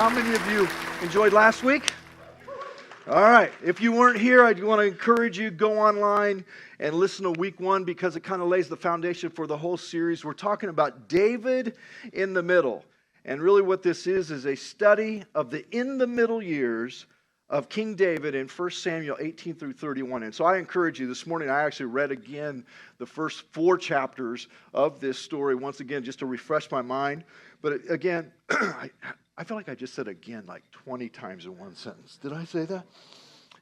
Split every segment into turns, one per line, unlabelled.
How many of you enjoyed last week? All right. If you weren't here, I want to encourage you, go online and listen to week one because it kind of lays the foundation for the whole series. We're talking about David in the middle. And really what this is a study of the in the middle years of King David in 1 Samuel 18 through 31. And so I encourage you, this morning I actually read again the first 4 chapters of this story once again just to refresh my mind. But again, I feel like I just said again like 20 times in one sentence. Did I say that?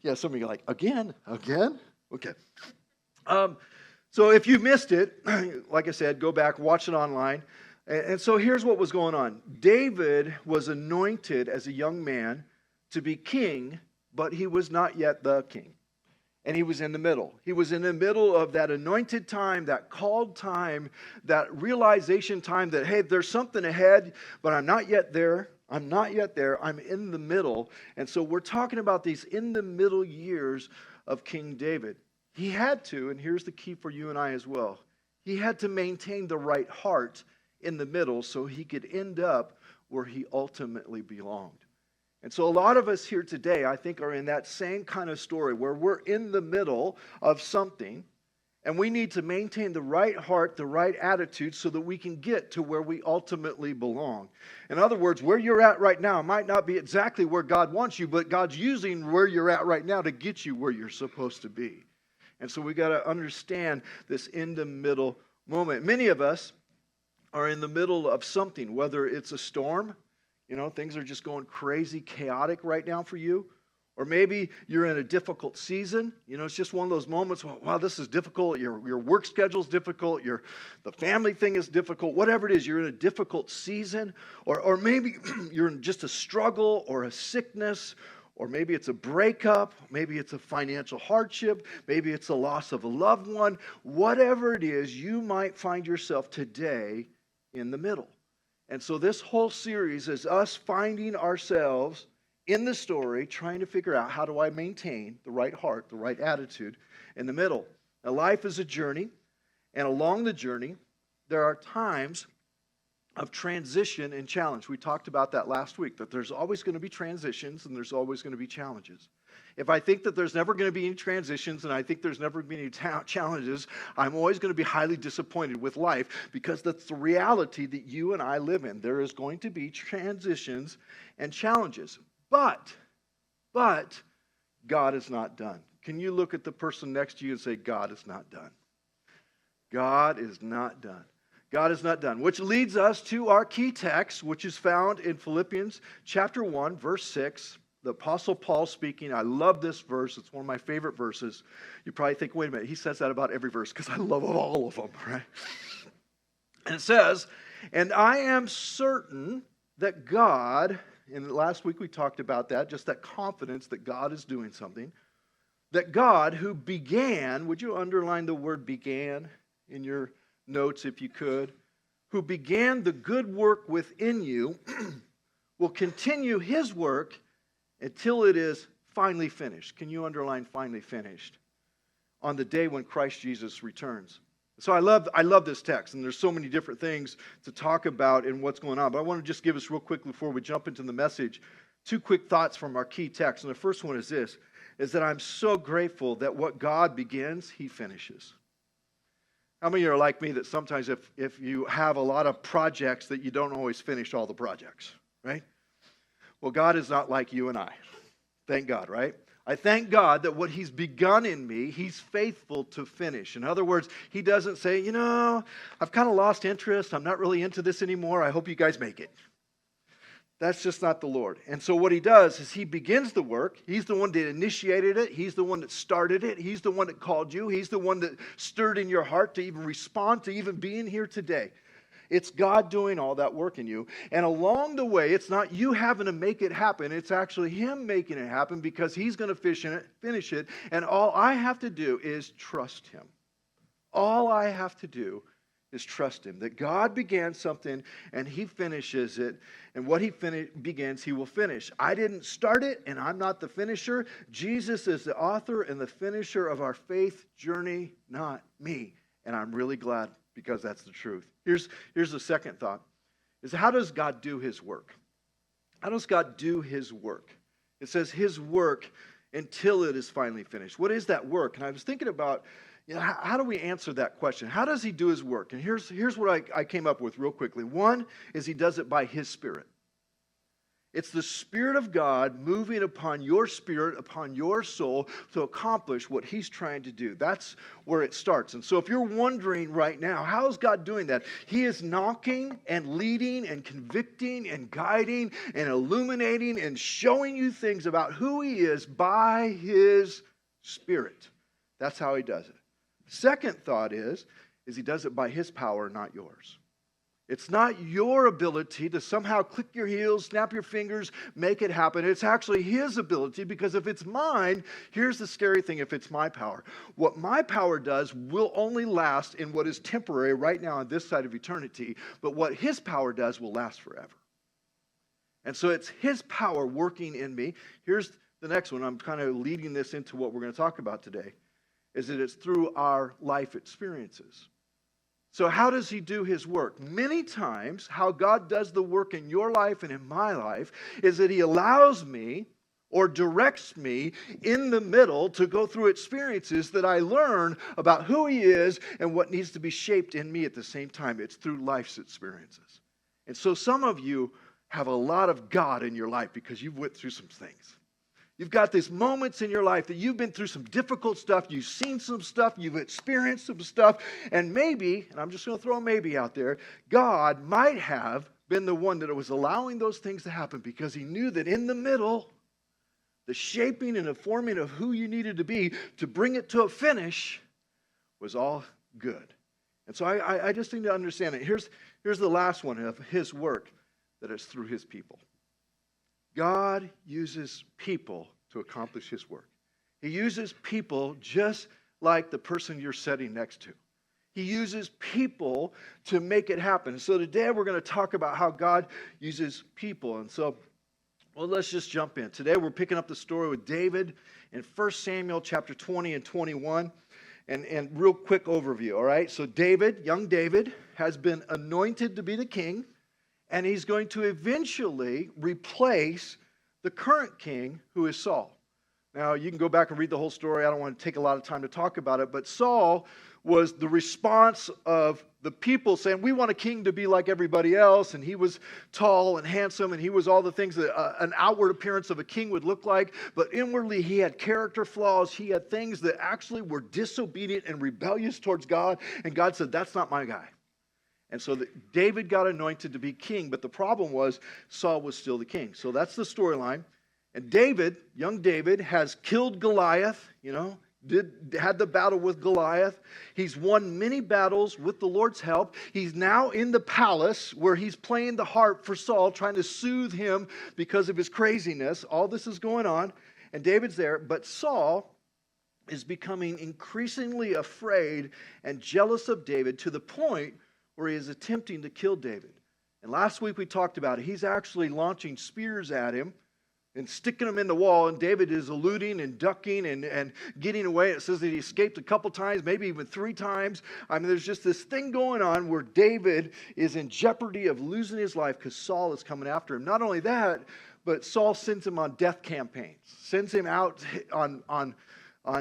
Yeah, some of you are like, again? Okay. So if you missed it, like I said, go back, watch it online. And so here's what was going on. David was anointed as a young man to be king, but he was not yet the king. And he was in the middle. He was in the middle of that anointed time, that called time, that realization time that, hey, there's something ahead, but I'm not yet there. I'm in the middle. And so we're talking about these in the middle years of King David. He had to, and here's the key for you and I as well, he had to maintain the right heart in the middle so he could end up where he ultimately belonged. And so a lot of us here today, I think, are in that same kind of story where we're in the middle of something and we need to maintain the right heart, the right attitude so that we can get to where we ultimately belong. In other words, where you're at right now might not be exactly where God wants you, but God's using where you're at right now to get you where you're supposed to be. And so we got to understand this in the middle moment. Many of us are in the middle of something, whether it's a storm, things are just going crazy, chaotic right now for you. Or maybe you're in a difficult season. It's just one of those moments, wow, this is difficult. Your work schedule's difficult. The family thing is difficult. Whatever it is, you're in a difficult season. Or maybe you're in just a struggle or a sickness. Or maybe it's a breakup. Maybe it's a financial hardship. Maybe it's the loss of a loved one. Whatever it is, you might find yourself today in the middle. And so this whole series is us finding ourselves in the story, trying to figure out how do I maintain the right heart, the right attitude in the middle. Now, life is a journey, and along the journey, there are times of transition and challenge. We talked about that last week, that there's always going to be transitions and there's always going to be challenges. If I think that there's never going to be any transitions and I think there's never going to be any challenges, I'm always going to be highly disappointed with life because that's the reality that you and I live in. There is going to be transitions and challenges. But God is not done. Can you look at the person next to you and say, God is not done? God is not done. God is not done. Which leads us to our key text, which is found in Philippians chapter 1, verse 6. The Apostle Paul speaking. I love this verse. It's one of my favorite verses. You probably think, wait a minute, he says that about every verse because I love all of them, right? And it says, and I am certain that God, and last week we talked about that, just that confidence that God is doing something, that God who began, would you underline the word began in your notes if you could, who began the good work within you, will continue his work until it is finally finished. Can you underline finally finished? On the day when Christ Jesus returns. So I love this text, and there's so many different things to talk about in what's going on. But I want to just give us real quick before we jump into the message, 2 quick thoughts from our key text. And the first one is this, is that I'm so grateful that what God begins, he finishes. How many of you are like me that sometimes if you have a lot of projects that you don't always finish all the projects, right? Well, God is not like you and I. Thank God, right? I thank God that what he's begun in me, he's faithful to finish. In other words, he doesn't say, I've kind of lost interest. I'm not really into this anymore. I hope you guys make it. That's just not the Lord. And so what he does is he begins the work. He's the one that initiated it. He's the one that started it. He's the one that called you. He's the one that stirred in your heart to even respond to even being here today. It's God doing all that work in you. And along the way, it's not you having to make it happen. It's actually him making it happen because he's going to finish it. And all I have to do is trust him. All I have to do is trust him. That God began something and he finishes it. And what he begins, he will finish. I didn't start it and I'm not the finisher. Jesus is the author and the finisher of our faith journey, not me. And I'm really glad because that's the truth. Here's the second thought, is how does God do his work? How does God do his work? It says his work until it is finally finished. What is that work? And I was thinking about, how do we answer that question? How does he do his work? And here's what I came up with real quickly. One is he does it by his Spirit. It's the Spirit of God moving upon your spirit, upon your soul, to accomplish what he's trying to do. That's where it starts. And so if you're wondering right now, how is God doing that? He is knocking and leading and convicting and guiding and illuminating and showing you things about who he is by his Spirit. That's how he does it. Second thought is he does it by his power, not yours. It's not your ability to somehow click your heels, snap your fingers, make it happen. It's actually his ability, because if it's mine, here's the scary thing: if it's my power, what my power does will only last in what is temporary right now on this side of eternity, but what his power does will last forever. And so it's his power working in me. Here's the next one. I'm kind of leading this into what we're going to talk about today, is that it's through our life experiences. So how does he do his work? Many times, how God does the work in your life and in my life is that he allows me or directs me in the middle to go through experiences that I learn about who he is and what needs to be shaped in me at the same time. It's through life's experiences. And so some of you have a lot of God in your life because you've went through some things. You've got these moments in your life that you've been through some difficult stuff, you've seen some stuff, you've experienced some stuff, and maybe, and I'm just going to throw a maybe out there, God might have been the one that was allowing those things to happen because he knew that in the middle, the shaping and the forming of who you needed to be to bring it to a finish was all good. And so I just need to understand it. Here's the last one of his work, that is through his people. God uses people to accomplish his work. He uses people just like the person you're sitting next to. He uses people to make it happen. So today we're going to talk about how God uses people. And so, let's just jump in. Today we're picking up the story with David in 1 Samuel chapter 20 and 21. And real quick overview, all right? So David, young David, has been anointed to be the king. And he's going to eventually replace the current king, who is Saul. Now, you can go back and read the whole story. I don't want to take a lot of time to talk about it. But Saul was the response of the people saying, we want a king to be like everybody else. And he was tall and handsome, and he was all the things that an outward appearance of a king would look like. But inwardly, he had character flaws. He had things that actually were disobedient and rebellious towards God. And God said, that's not my guy. And so David got anointed to be king, but the problem was Saul was still the king. So that's the storyline. And David, young David, has killed Goliath, had the battle with Goliath. He's won many battles with the Lord's help. He's now in the palace where he's playing the harp for Saul, trying to soothe him because of his craziness. All this is going on, and David's there. But Saul is becoming increasingly afraid and jealous of David to the point where he is attempting to kill David. And last week we talked about it. He's actually launching spears at him and sticking them in the wall, and David is eluding and ducking and getting away. It says that he escaped a couple times, maybe even 3 times. I mean, there's just this thing going on where David is in jeopardy of losing his life because Saul is coming after him. Not only that, but Saul sends him on death campaigns, sends him out on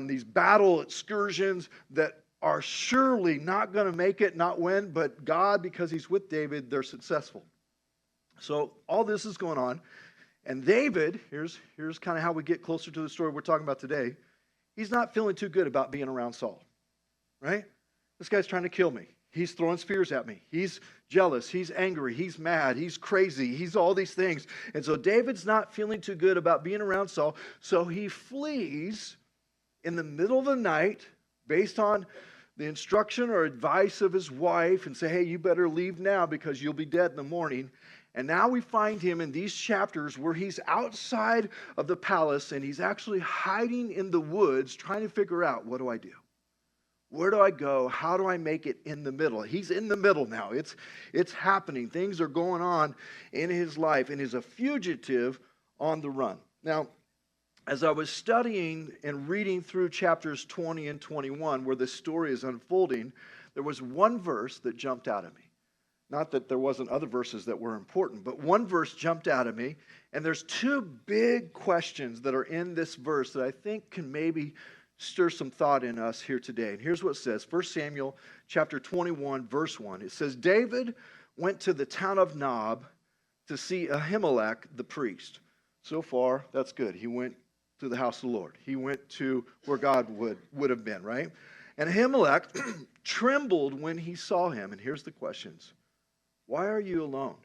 these battle excursions that are surely not going to make it, not win, but God, because he's with David, they're successful. So all this is going on. And David, here's kind of how we get closer to the story we're talking about today. He's not feeling too good about being around Saul, right? This guy's trying to kill me. He's throwing spears at me. He's jealous. He's angry. He's mad. He's crazy. He's all these things. And so David's not feeling too good about being around Saul. So he flees in the middle of the night based on the instruction or advice of his wife and say, hey, you better leave now because you'll be dead in the morning. And now we find him in these chapters where he's outside of the palace and he's actually hiding in the woods trying to figure out, what do I do? Where do I go? How do I make it in the middle? He's in the middle now. It's happening. Things are going on in his life, and he's a fugitive on the run. Now, as I was studying and reading through chapters 20 and 21, where this story is unfolding, there was one verse that jumped out at me. Not that there wasn't other verses that were important, but one verse jumped out at me, and there's two big questions that are in this verse that I think can maybe stir some thought in us here today. And here's what it says, 1 Samuel chapter 21, verse 1. It says, David went to the town of Nob to see Ahimelech the priest. So far, that's good. He went to the house of the Lord. He went to where God would have been, right? And Ahimelech trembled when he saw him. And here's the questions. Why are you alone?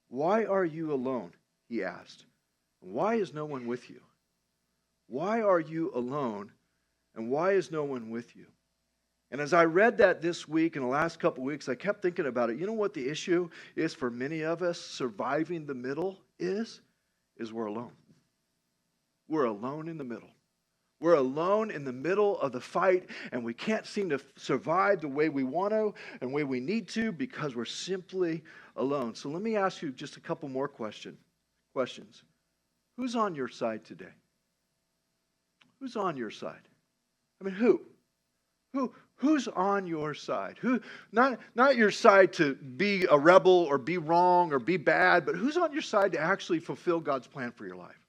Why are you alone? He asked. Why is no one with you? Why are you alone? And why is no one with you? And as I read that this week and the last couple of weeks, I kept thinking about it. You know what the issue is for many of us surviving the middle is we're alone. We're alone in the middle. We're alone in the middle of the fight, and we can't seem to survive the way we want to and the way we need to because we're simply alone. So let me ask you just a couple more questions. Who's on your side today? Who's on your side? I mean, who? Who's on your side? Who? Not your side to be a rebel or be wrong or be bad, but who's on your side to actually fulfill God's plan for your life?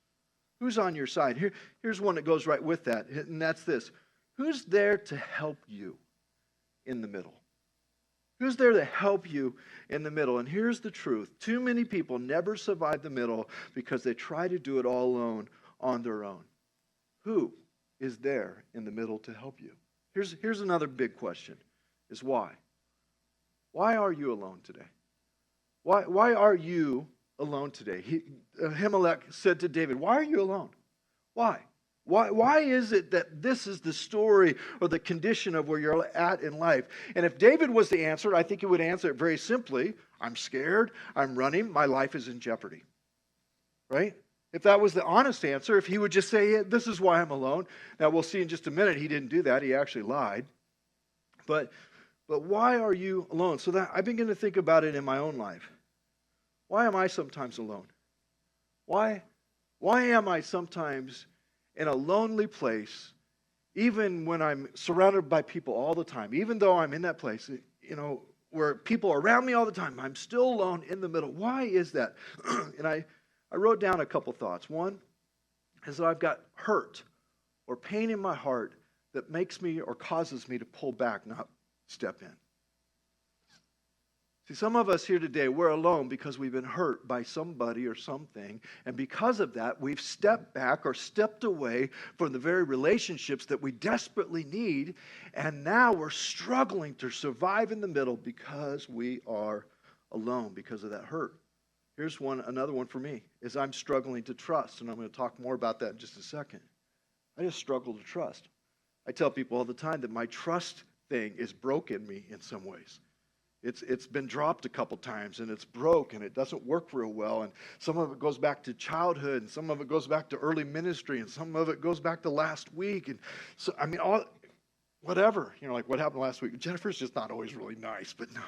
Who's on your side? Here's one that goes right with that, and that's this. Who's there to help you in the middle? Who's there to help you in the middle? And here's the truth. Too many people never survive the middle because they try to do it all alone on their own. Who is there in the middle to help you? Here's another big question, is why? Why are you alone today? Why are you alone today? Ahimelech said to David, why are you alone? Why? Why is it that this is the story or the condition of where you're at in life? And if David was the answer, I think he would answer it very simply. I'm scared. I'm running. My life is in jeopardy. Right? If that was the honest answer, if he would just say, yeah, this is why I'm alone. Now, we'll see in just a minute, he didn't do that. He actually lied. But why are you alone? So that I begin to think about it in my own life. Why am I sometimes alone? Why am I sometimes in a lonely place, even when I'm surrounded by people all the time, even though I'm in that place, where people are around me all the time, I'm still alone in the middle. Why is that? And I wrote down a couple thoughts. One is that I've got hurt or pain in my heart that makes me or causes me to pull back, not step in. See, some of us here today, we're alone because we've been hurt by somebody or something. And because of that, we've stepped back or stepped away from the very relationships that we desperately need. And now we're struggling to survive in the middle because we are alone because of that hurt. Here's another one for me, is I'm struggling to trust. And I'm going to talk more about that in just a second. I just struggle to trust. I tell people all the time that my trust thing is broken me in some ways. It's been dropped a couple times, and it's broke, and it doesn't work real well. And some of it goes back to childhood, and some of it goes back to early ministry, and some of it goes back to last week. And so, whatever. Like what happened last week. Jennifer's just not always really nice, but no.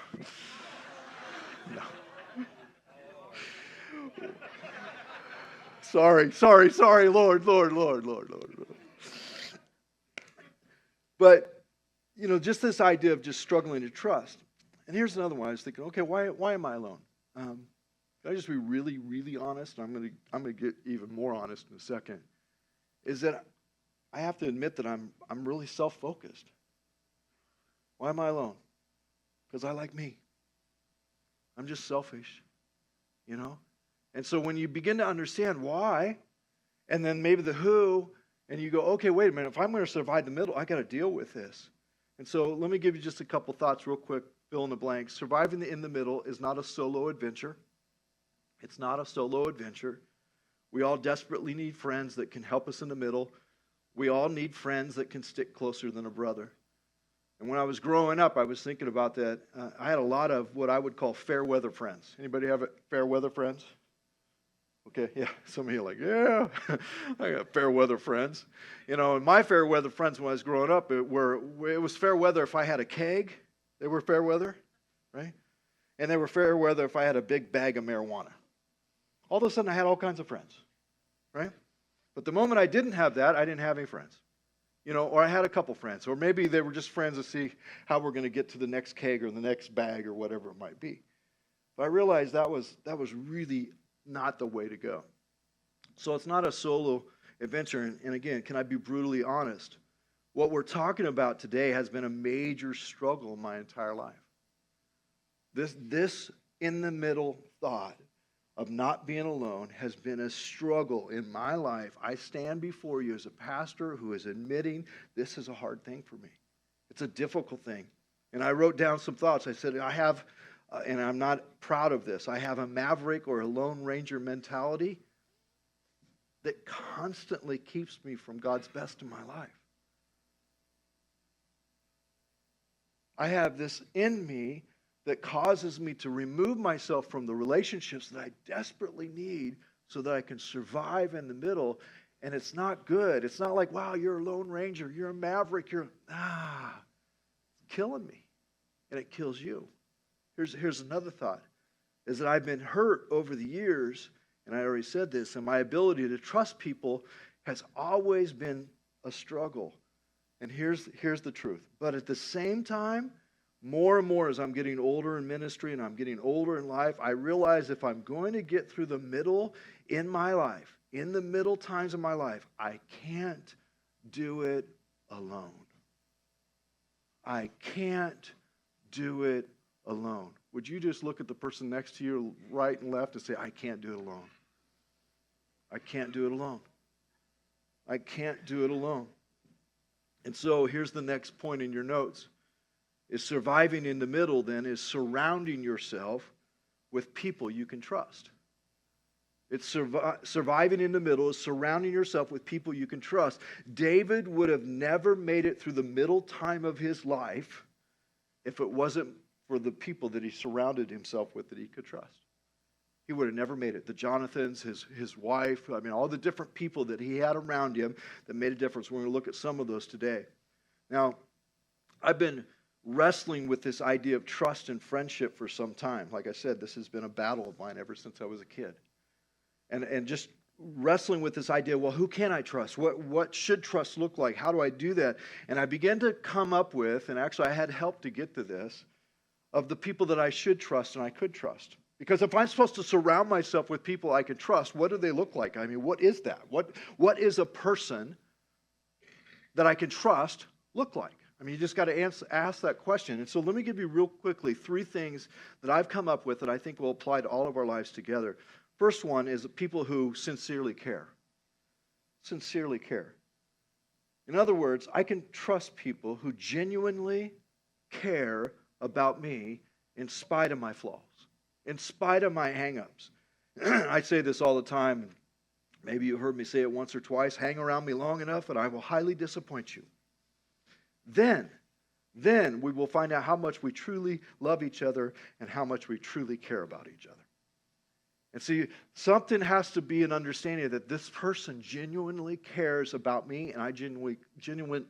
No. Sorry, Lord. But, just this idea of just struggling to trust. And here's another one. I was thinking, okay, why am I alone? Can I just be really, really honest? I'm going to get even more honest in a second. Is that I have to admit that I'm really self-focused. Why am I alone? Because I like me. I'm just selfish, And so when you begin to understand why, and then maybe the who, and you go, okay, wait a minute. If I'm going to survive the middle, I got to deal with this. And so let me give you just a couple thoughts real quick. Fill in the blanks. Surviving in the middle is not a solo adventure. It's not a solo adventure. We all desperately need friends that can help us in the middle. We all need friends that can stick closer than a brother. And when I was growing up, I was thinking about that. I had a lot of what I would call fair weather friends. Anybody have fair weather friends? Okay, yeah, some of you are like, yeah, I got fair weather friends. And my fair weather friends when I was growing up, it was fair weather if I had a keg. They were fair weather, right? And they were fair weather if I had a big bag of marijuana. All of a sudden, I had all kinds of friends, right? But the moment I didn't have that, I didn't have any friends. or I had a couple friends, or maybe they were just friends to see how we're going to get to the next keg or the next bag or whatever it might be. But I realized that was really not the way to go. So it's not a solo adventure. And again, can I be brutally honest? What we're talking about today has been a major struggle in my entire life. This in the middle thought of not being alone has been a struggle in my life. I stand before you as a pastor who is admitting this is a hard thing for me. It's a difficult thing. And I wrote down some thoughts. I said, I have, and I'm not proud of this, I have a maverick or a lone ranger mentality that constantly keeps me from God's best in my life. I have this in me that causes me to remove myself from the relationships that I desperately need so that I can survive in the middle. And it's not good. It's not like, wow, you're a lone ranger, you're a maverick, it's killing me. And it kills you. Here's another thought, is that I've been hurt over the years, and I already said this, and my ability to trust people has always been a struggle. And here's the truth. But at the same time, more and more as I'm getting older in ministry and I'm getting older in life, I realize if I'm going to get through the middle in my life, in the middle times of my life, I can't do it alone. I can't do it alone. Would you just look at the person next to you, right and left, and say, I can't do it alone. I can't do it alone. I can't do it alone. And so here's the next point in your notes. Is surviving in the middle, then, is surrounding yourself with people you can trust. It's surviving in the middle is surrounding yourself with people you can trust. David would have never made it through the middle time of his life if it wasn't for the people that he surrounded himself with that he could trust. He would have never made it. The Jonathans, his wife, all the different people that he had around him that made a difference. We're going to look at some of those today. Now, I've been wrestling with this idea of trust and friendship for some time. Like I said, this has been a battle of mine ever since I was a kid. And just wrestling with this idea, well, who can I trust? What should trust look like? How do I do that? And I began to come up with, and actually I had help to get to this, of the people that I should trust and I could trust. Because if I'm supposed to surround myself with people I can trust, what do they look like? What is that? What is a person that I can trust look like? You just got to ask that question. And so let me give you real quickly 3 things that I've come up with that I think will apply to all of our lives together. First one is people who sincerely care. Sincerely care. In other words, I can trust people who genuinely care about me in spite of my flaws, in spite of my hang-ups. I say this all the time. Maybe you heard me say it once or twice. Hang around me long enough and I will highly disappoint you. Then we will find out how much we truly love each other and how much we truly care about each other. And see, something has to be an understanding that this person genuinely cares about me and I genuinely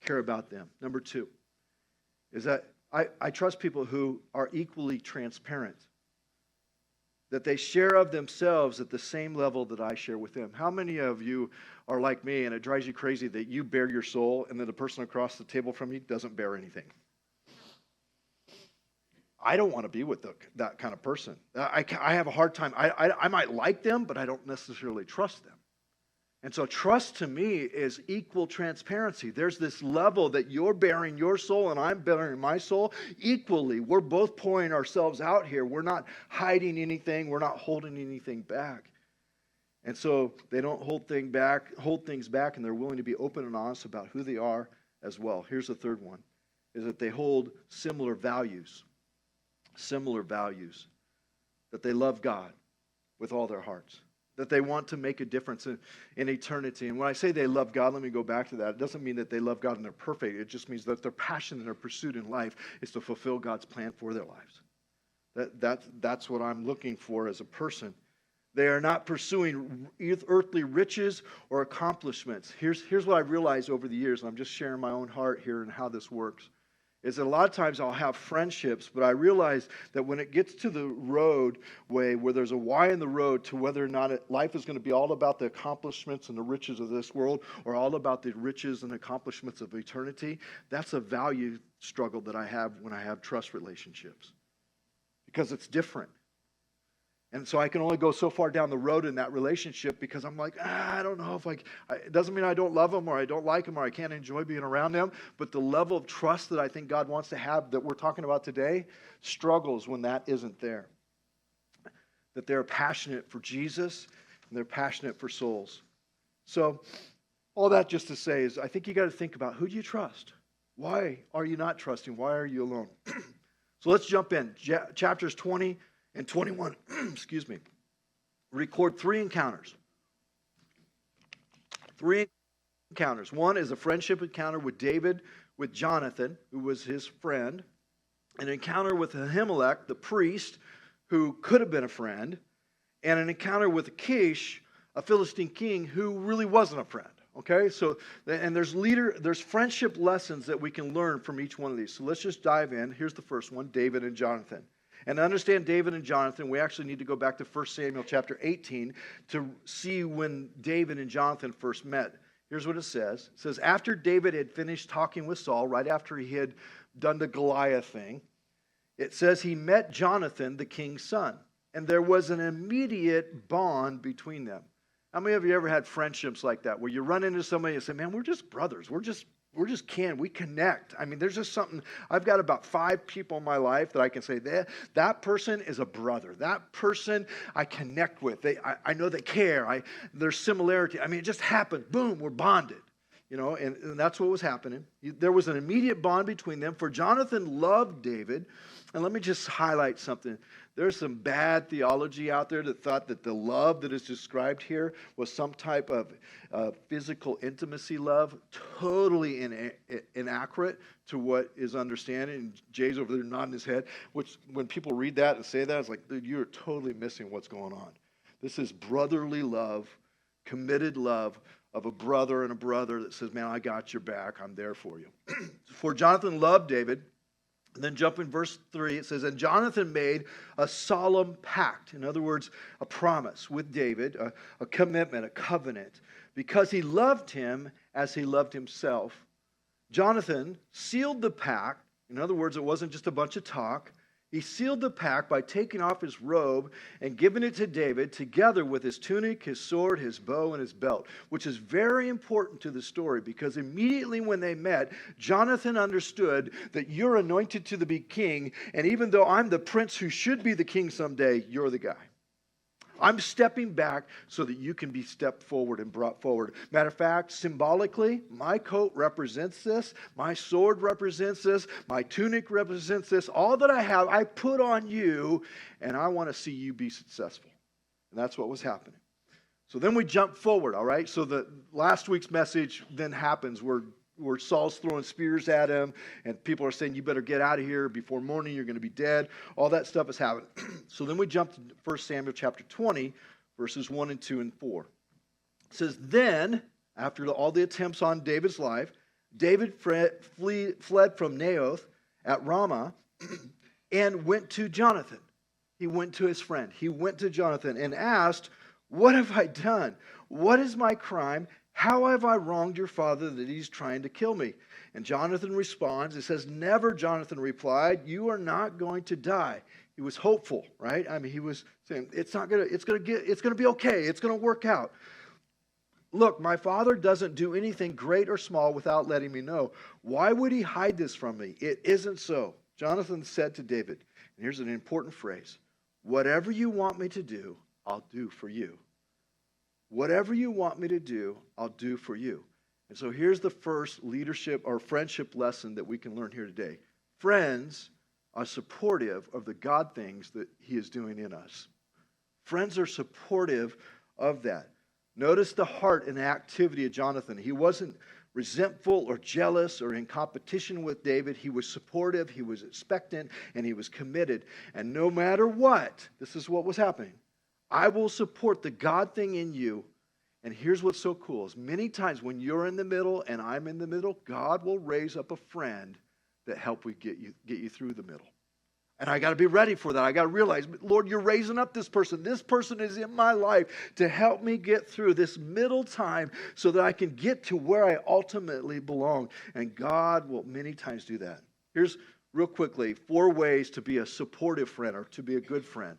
care about them. Number 2 is that I trust people who are equally transparent, that they share of themselves at the same level that I share with them. How many of you are like me and it drives you crazy that you bare your soul and then the person across the table from you doesn't bear anything? I don't want to be with that kind of person. I have a hard time. I might like them, but I don't necessarily trust them. And so trust to me is equal transparency. There's this level that you're bearing your soul and I'm bearing my soul equally. We're both pouring ourselves out here. We're not hiding anything. We're not holding anything back. And so they don't hold things back, and they're willing to be open and honest about who they are as well. Here's the third one, is that they hold similar values. Similar values. That they love God with all their hearts. That they want to make a difference in eternity. And when I say they love God, let me go back to that. It doesn't mean that they love God and they're perfect. It just means that their passion and their pursuit in life is to fulfill God's plan for their lives. That's what I'm looking for as a person. They are not pursuing earthly riches or accomplishments. Here's what I've realized over the years, and I'm just sharing my own heart here and how this works, is that a lot of times I'll have friendships, but I realize that when it gets to the roadway where there's a Y in the road to whether or not life is going to be all about the accomplishments and the riches of this world or all about the riches and accomplishments of eternity, that's a value struggle that I have when I have trust relationships because it's different. And so I can only go so far down the road in that relationship because I'm like, I don't know if it doesn't mean I don't love them or I don't like them or I can't enjoy being around them. But the level of trust that I think God wants to have that we're talking about today struggles when that isn't there. That they're passionate for Jesus and they're passionate for souls. So all that just to say is I think you got to think about who do you trust? Why are you not trusting? Why are you alone? So let's jump in. Chapters 20 and 21, excuse me, record three encounters. Three encounters. One is a friendship encounter with David, with Jonathan, who was his friend. An encounter with Ahimelech, the priest, who could have been a friend. And an encounter with Achish, a Philistine king, who really wasn't a friend. Okay, so, and there's friendship lessons that we can learn from each one of these. So let's just dive in. Here's the first one, David and Jonathan. And to understand David and Jonathan, we actually need to go back to 1 Samuel chapter 18 to see when David and Jonathan first met. Here's what it says. It says, after David had finished talking with Saul, right after he had done the Goliath thing, it says he met Jonathan, the king's son. And there was an immediate bond between them. How many of you ever had friendships like that, where you run into somebody and say, man, we're just brothers. We connect. I mean, there's just something. I've got about 5 people in my life that I can say, that person is a brother. That person I connect with. I know they care. There's similarity. I mean, it just happened. Boom, we're bonded. You know, and that's what was happening. There was an immediate bond between them. For Jonathan loved David. And let me just highlight something. There's some bad theology out there that thought that the love that is described here was some type of physical intimacy love. Totally inaccurate to what is understanding. And Jay's over there nodding his head, which when people read that and say that, it's like, dude, you're totally missing what's going on. This is brotherly love, committed love of a brother and a brother that says, man, I got your back. I'm there for you. For Jonathan loved David. And then jump in verse 3, it says, and Jonathan made a solemn pact. In other words, a promise with David, a commitment, a covenant, because he loved him as he loved himself. Jonathan sealed the pact. In other words, it wasn't just a bunch of talk. He sealed the pact by taking off his robe and giving it to David together with his tunic, his sword, his bow, and his belt, which is very important to the story because immediately when they met, Jonathan understood that you're anointed to be king, and even though I'm the prince who should be the king someday, you're the guy. I'm stepping back so that you can be stepped forward and brought forward. Matter of fact, symbolically, my coat represents this. My sword represents this. My tunic represents this. All that I have, I put on you, and I want to see you be successful. And that's what was happening. So then we jump forward, all right? So the last week's message then happens where Saul's throwing spears at him, and people are saying, you better get out of here before morning, you're going to be dead. All that stuff is happening. So then we jump to 1 Samuel chapter 20, verses 1 and 2 and 4. It says, then, after all the attempts on David's life, David fled from Naioth at Ramah and went to Jonathan. He went to his friend. He went to Jonathan and asked, what have I done? What is my crime? How have I wronged your father that he's trying to kill me? And Jonathan responds. It says, never, Jonathan replied, you are not going to die. He was hopeful, right? I mean, he was saying, it's going to be okay. It's going to work out. Look, my father doesn't do anything great or small without letting me know. Why would he hide this from me? It isn't so. Jonathan said to David, and here's an important phrase, whatever you want me to do, I'll do for you. Whatever you want me to do, I'll do for you. And so here's the first leadership or friendship lesson that we can learn here today. Friends are supportive of the God things that he is doing in us. Friends are supportive of that. Notice the heart and the activity of Jonathan. He wasn't resentful or jealous or in competition with David. He was supportive, he was expectant, and he was committed. And no matter what, this is what was happening. I will support the God thing in you. And here's what's so cool is many times when you're in the middle and I'm in the middle, God will raise up a friend that help get you through the middle. And I got to be ready for that. I got to realize, Lord, you're raising up this person. This person is in my life to help me get through this middle time so that I can get to where I ultimately belong. And God will many times do that. Here's, real quickly, 4 ways to be a supportive friend or to be a good friend.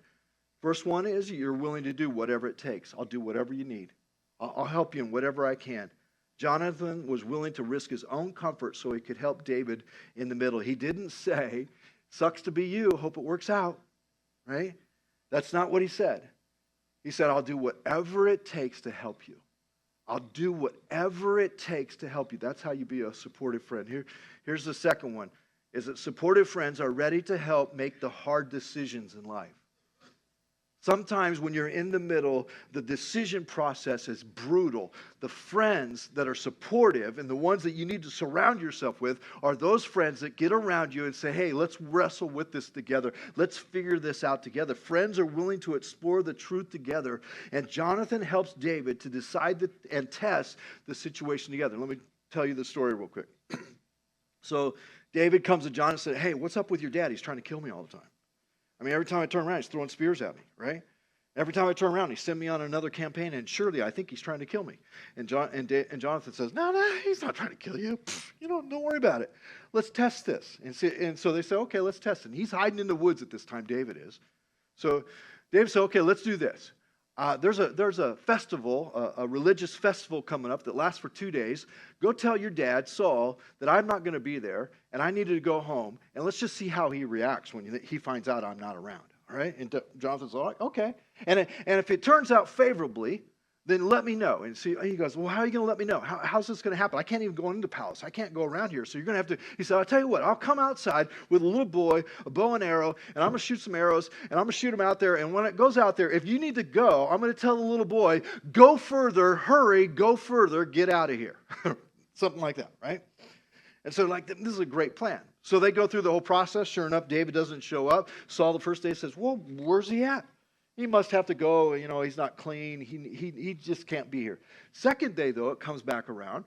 First one is you're willing to do whatever it takes. I'll do whatever you need. I'll help you in whatever I can. Jonathan was willing to risk his own comfort so he could help David in the middle. He didn't say, sucks to be you, hope it works out, right? That's not what he said. He said, I'll do whatever it takes to help you. I'll do whatever it takes to help you. That's how you be a supportive friend. Here's the second one, is that supportive friends are ready to help make the hard decisions in life. Sometimes when you're in the middle, the decision process is brutal. The friends that are supportive and the ones that you need to surround yourself with are those friends that get around you and say, hey, let's wrestle with this together. Let's figure this out together. Friends are willing to explore the truth together. And Jonathan helps David to decide and test the situation together. Let me tell you the story real quick. So David comes to Jonathan and said, hey, what's up with your dad? He's trying to kill me all the time. I mean, every time I turn around, he's throwing spears at me, right? Every time I turn around, he sends me on another campaign, and surely I think he's trying to kill me. And Jonathan says, no, he's not trying to kill you. Don't worry about it. Let's test this. And so they say, okay, let's test it. And he's hiding in the woods at this time, David is. So David said, okay, let's do this. There's a festival, a religious festival coming up that lasts for 2 days. Go tell your dad, Saul, that I'm not going to be there, and I needed to go home, and let's just see how he reacts when he finds out I'm not around. All right? And Jonathan's like, okay. And if it turns out favorably, then let me know. And see, he goes, well, how are you going to let me know? How's this going to happen? I can't even go into the palace. I can't go around here. So you're going to have to, he said, I'll tell you what, I'll come outside with a little boy, a bow and arrow, and I'm going to shoot some arrows, and I'm going to shoot them out there. And when it goes out there, if you need to go, I'm going to tell the little boy, go further, hurry, go further, get out of here. Something like that, right? And so this is a great plan. So they go through the whole process. Sure enough, David doesn't show up. Saul the first day says, well, where's he at? He must have to go, he's not clean. He just can't be here. Second day, though, it comes back around,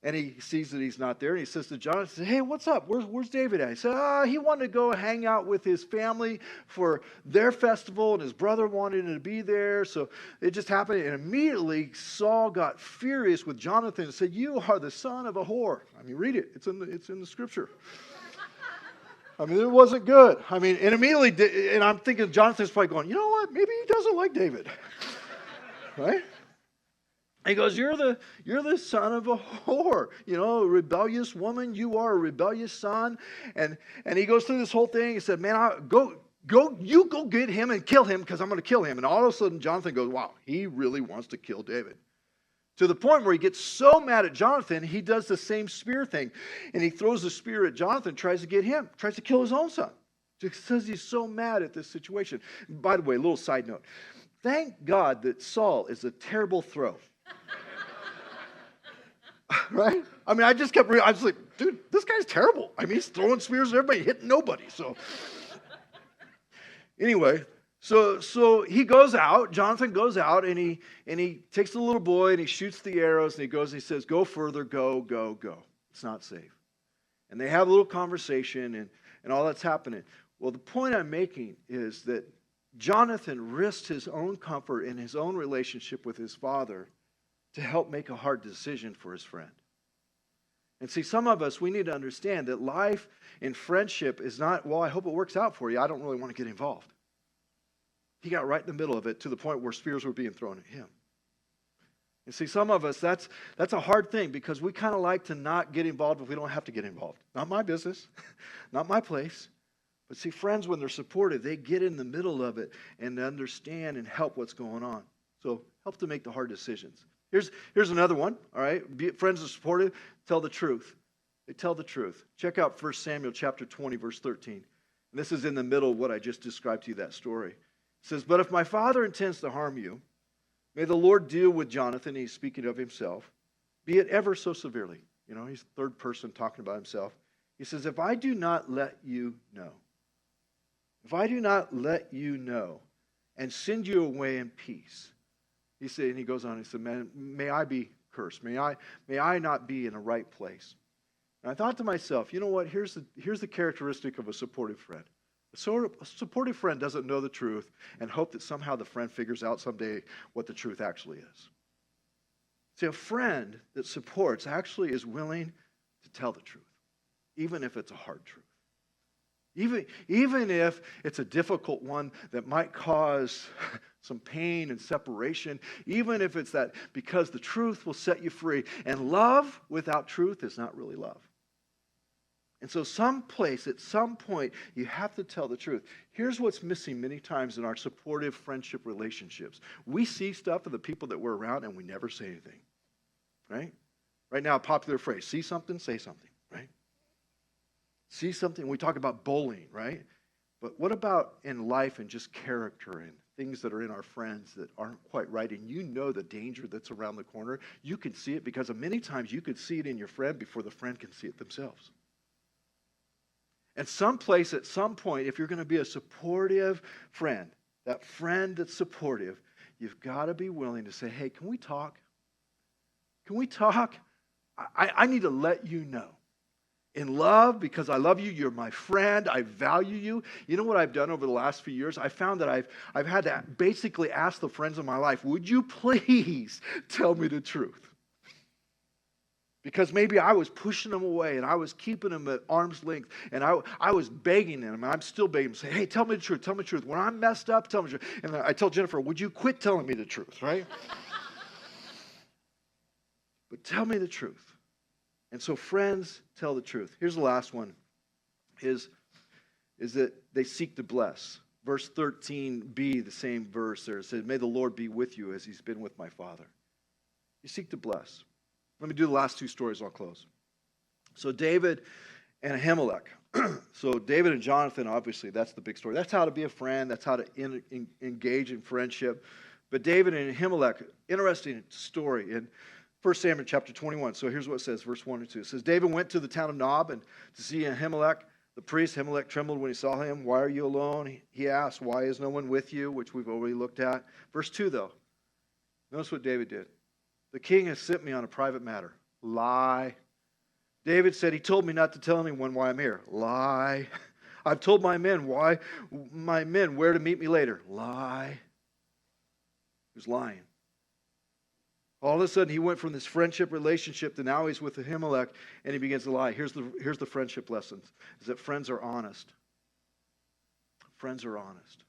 and he sees that he's not there, and he says to Jonathan, hey, what's up? Where's David at? He said, he wanted to go hang out with his family for their festival, and his brother wanted him to be there, so it just happened. And immediately, Saul got furious with Jonathan and said, you are the son of a whore. I mean, read it. It's in the scripture. I mean, it wasn't good. I mean, and immediately, and I'm thinking Jonathan's probably going, you know what? Maybe he doesn't like David. Right? He goes, you're the son of a whore. A rebellious woman. You are a rebellious son. And he goes through this whole thing. He said, man, you go get him and kill him because I'm going to kill him. And all of a sudden, Jonathan goes, wow, he really wants to kill David. To the point where he gets so mad at Jonathan, he does the same spear thing. And he throws the spear at Jonathan, tries to kill his own son. Because he's so mad at this situation. By the way, a little side note. Thank God that Saul is a terrible throw. Right? I mean, I was like, dude, this guy's terrible. I mean, he's throwing spears at everybody, hitting nobody. So anyway, So he goes out, Jonathan goes out, and he takes the little boy and he shoots the arrows and he goes and he says, go further, go, go, go. It's not safe. And they have a little conversation and all that's happening. Well, the point I'm making is that Jonathan risked his own comfort and his own relationship with his father to help make a hard decision for his friend. And see, some of us, we need to understand that life in friendship is not, well, I hope it works out for you. I don't really want to get involved. He got right in the middle of it to the point where spears were being thrown at him. And see, some of us, that's a hard thing because we kind of like to not get involved if we don't have to get involved. Not my business, not my place. But see, friends, when they're supportive, they get in the middle of it and understand and help what's going on. So help to make the hard decisions. Here's another one, all right? Friends are supportive, tell the truth. They tell the truth. Check out 1 Samuel chapter 20, verse 13. And this is in the middle of what I just described to you, that story. It says, but if my father intends to harm you, may the Lord deal with Jonathan, he's speaking of himself, be it ever so severely. He's third person talking about himself. He says, if I do not let you know, and send you away in peace. He said, and he goes on, he said, man, may I be cursed. May I not be in a right place. And I thought to myself, you know what? Here's the characteristic of a supportive friend. A supportive friend doesn't know the truth and hope that somehow the friend figures out someday what the truth actually is. See, a friend that supports actually is willing to tell the truth, even if it's a hard truth. Even if it's a difficult one that might cause some pain and separation, even if it's that because the truth will set you free. And love without truth is not really love. And so at some point, you have to tell the truth. Here's what's missing many times in our supportive friendship relationships. We see stuff of the people that we're around and we never say anything, right? Right now, a popular phrase, see something, say something, right? See something, we talk about bullying, right? But what about in life and just character and things that are in our friends that aren't quite right, and you know the danger that's around the corner? You can see it because many times you could see it in your friend before the friend can see it themselves. And someplace at some point, if you're going to be a supportive friend, that friend that's supportive, you've got to be willing to say, hey, can we talk? Can we talk? I need to let you know. In love, because I love you, you're my friend, I value you. You know what I've done over the last few years? I found that I've had to basically ask the friends of my life, would you please tell me the truth? Because maybe I was pushing them away and I was keeping them at arm's length and I was begging them, and I'm still begging them, say, hey, tell me the truth, tell me the truth. When I'm messed up, tell me the truth. And I tell Jennifer, would you quit telling me the truth, right? But tell me the truth. And so friends tell the truth. Here's the last one, is that they seek to bless. Verse 13b, the same verse there, it says, may the Lord be with you as he's been with my father. You seek to bless. Let me do the last two stories, I'll close. So David and Ahimelech. So David and Jonathan, obviously, that's the big story. That's how to be a friend. That's how to engage in friendship. But David and Ahimelech, interesting story in 1 Samuel chapter 21. So here's what it says, verse 1 and 2. It says, David went to the town of Nob and to see Ahimelech, the priest. Ahimelech trembled when he saw him. Why are you alone? He asked, why is no one with you? Which we've already looked at. Verse 2, though. Notice what David did. The king has sent me on a private matter. Lie. David said, he told me not to tell anyone why I'm here. Lie. I've told my men where to meet me later. Lie. He was lying. All of a sudden, he went from this friendship relationship to now he's with Ahimelech, and he begins to lie. Here's the friendship lessons, is that friends are honest. Friends are honest.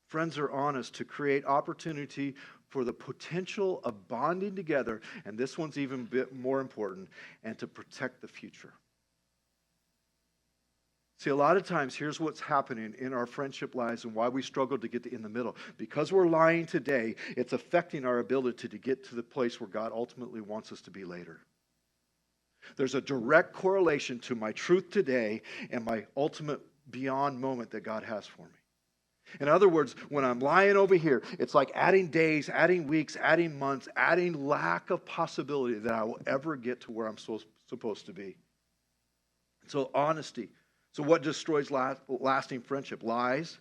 Friends are honest to create opportunity for the potential of bonding together, and this one's even a bit more important, and to protect the future. See, a lot of times, here's what's happening in our friendship lives and why we struggle to get in the middle. Because we're lying today, it's affecting our ability to get to the place where God ultimately wants us to be later. There's a direct correlation to my truth today and my ultimate beyond moment that God has for me. In other words, when I'm lying over here, it's like adding days, adding weeks, adding months, adding lack of possibility that I will ever get to where I'm supposed to be. So honesty. So what destroys lasting friendship? Lies.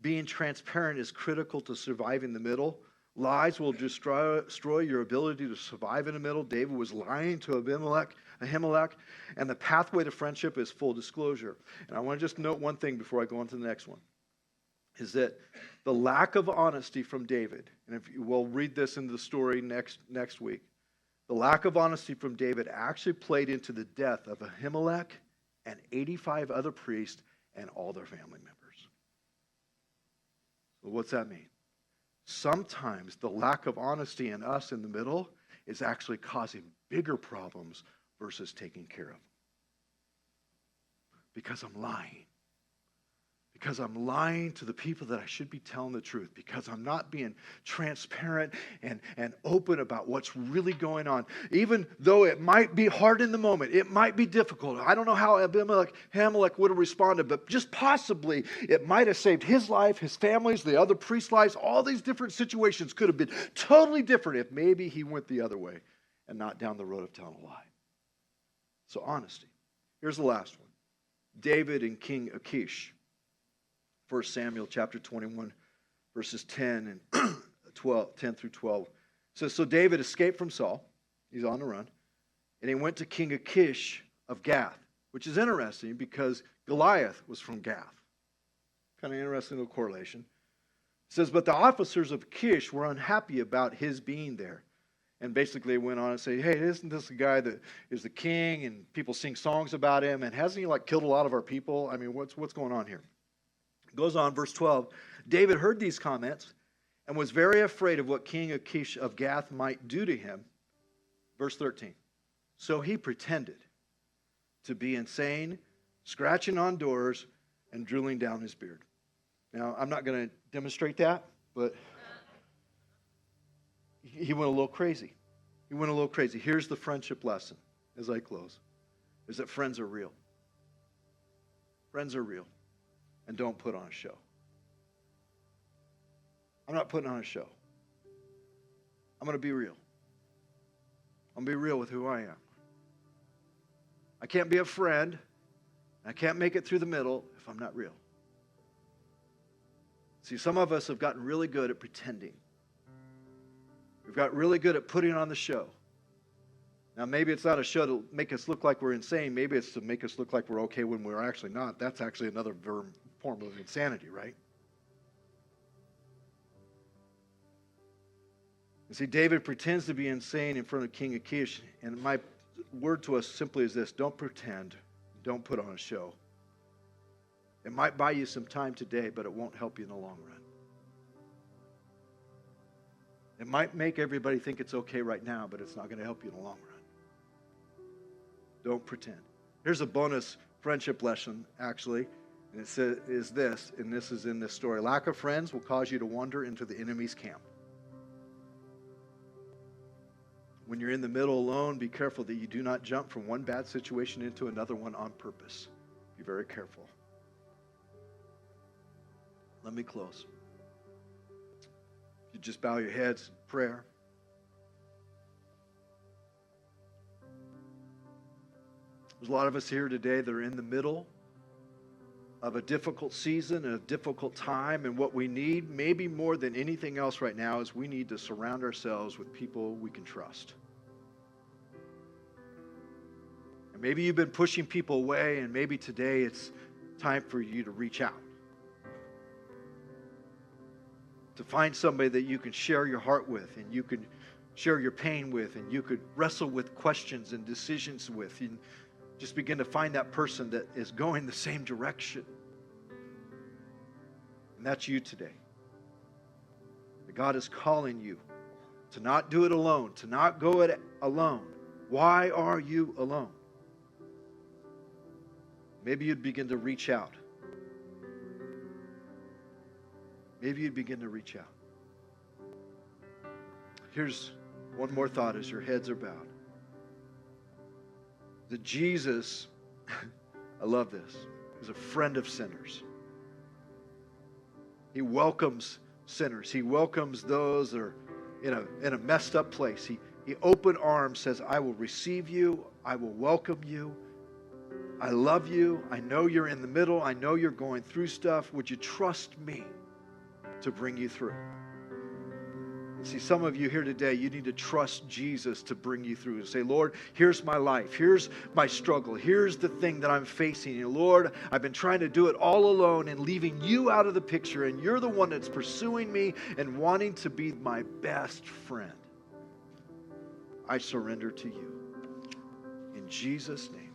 Being transparent is critical to survive in the middle. Lies will destroy your ability to survive in the middle. David was lying to Ahimelech, and the pathway to friendship is full disclosure. And I want to just note one thing before I go on to the next one, is that the lack of honesty from David, and we'll read this in the story next week, the lack of honesty from David actually played into the death of Ahimelech and 85 other priests and all their family members. So what's that mean? Sometimes the lack of honesty in us in the middle is actually causing bigger problems versus taking care of them. Because I'm lying. Because I'm lying to the people that I should be telling the truth. Because I'm not being transparent and open about what's really going on. Even though it might be hard in the moment. It might be difficult. I don't know how Ahimelech would have responded. But just possibly it might have saved his life, his family's, the other priests' lives. All these different situations could have been totally different if maybe he went the other way and not down the road of telling a lie. So honesty. Here's the last one. David and King Achish. 1 Samuel chapter 21, verses 10 and 10 through 12. So David escaped from Saul. He's on the run. and he went to King Achish of Gath, which is interesting because Goliath was from Gath. Kind of interesting little correlation. It says, but the officers of Achish were unhappy about his being there. And basically they went on and say, hey, isn't this the guy that is the king and people sing songs about him? And hasn't he killed a lot of our people? I mean, what's going on here? It goes on, verse 12. David heard these comments and was very afraid of what King Achish of Gath might do to him. Verse 13. So he pretended to be insane, scratching on doors and drooling down his beard. Now, I'm not going to demonstrate that, but he went a little crazy. He went a little crazy. Here's the friendship lesson as I close, is that friends are real. Friends are real, and don't put on a show. I'm not putting on a show. I'm going to be real. I'm going to be real with who I am. I can't be a friend. I can't make it through the middle if I'm not real. See, some of us have gotten really good at pretending. We've got really good at putting on the show. Now, maybe it's not a show to make us look like we're insane. Maybe it's to make us look like we're okay when we're actually not. That's actually another form of insanity, right? You see, David pretends to be insane in front of King Achish, and my word to us simply is this: don't pretend, don't put on a show. It might buy you some time today, but it won't help you in the long run. It might make everybody think it's okay right now, but it's not going to help you in the long run. Don't pretend. Here's a bonus friendship lesson, actually, and it says is this, and this is in this story. Lack of friends will cause you to wander into the enemy's camp. When you're in the middle alone, be careful that you do not jump from one bad situation into another one on purpose. Be very careful. Let me close. You just bow your heads in prayer. There's a lot of us here today that are in the middle of a difficult season, a difficult time, and what we need, maybe more than anything else right now, is we need to surround ourselves with people we can trust. And maybe you've been pushing people away, and maybe today it's time for you to reach out. To find somebody that you can share your heart with, and you can share your pain with, and you could wrestle with questions and decisions with, and just begin to find that person that is going the same direction. And that's you today. That God is calling you to not do it alone, to not go it alone. Why are you alone? Maybe you'd begin to reach out. Maybe you'd begin to reach out. Here's one more thought as your heads are bowed. That Jesus, I love this, is a friend of sinners. He welcomes sinners. He welcomes those that are in a messed up place. He open arms says, I will receive you. I will welcome you. I love you. I know you're in the middle. I know you're going through stuff. Would you trust me to bring you through? See, some of you here today, you need to trust Jesus to bring you through. Say, Lord, here's my life. Here's my struggle. Here's the thing that I'm facing. And Lord, I've been trying to do it all alone and leaving you out of the picture. And you're the one that's pursuing me and wanting to be my best friend. I surrender to you. In Jesus' name.